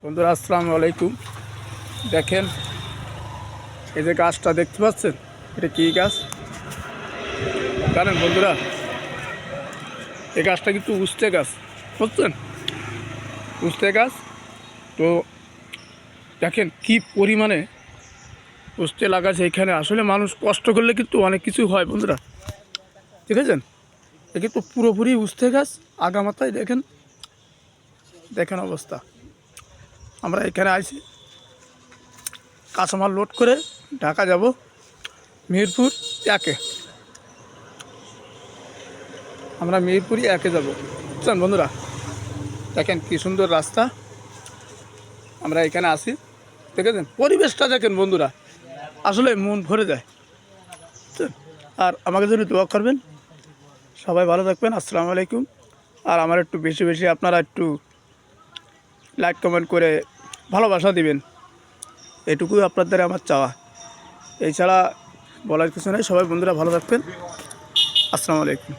বন্ধুরা আসসালামু আলাইকুম। দেখেন এই যে গাছটা দেখতে পাচ্ছেন, এটা কী গাছ জানেন বন্ধুরা? এই গাছটা কিন্তু উস্তে গাছ, বুঝছেন? উস্তে গাছ। তো দেখেন কি পরিমাণে উস্তে লাগাছে এখানে। আসলে মানুষ কষ্ট করলে কিন্তু অনেক কিছু হয় বন্ধুরা, ঠিক আছে? এ কিন্তু পুরোপুরি উস্তে গাছ, আগামাথায় দেখেন দেখেন অবস্থা। আমরা এখানে আইছি কাঁচামাল লোড করে ঢাকা যাব মিরপুর একে। আমরা মিরপুর একে যাব, বুঝছেন বন্ধুরা? দেখেন কি সুন্দর রাস্তা, আমরা এখানে আসি, দেখেছেন পরিবেশটা দেখেন বন্ধুরা, আসলে মন ভরে যায়, বুঝছেন? আর আমাকে যদি দোয়া করবেন, সবাই ভালো থাকবেন। আসসালামু আলাইকুম। আর আমার একটু বেশি বেশি আপনারা একটু লাইক কমেন্ট করে ভালোবাসা দিবেন, এটুকুই আপনাদের আমার চাওয়া। এছাড়া বলার কিছু নেই। সবাই বন্ধুরা ভালো থাকবেন। আসসালামু আলাইকুম।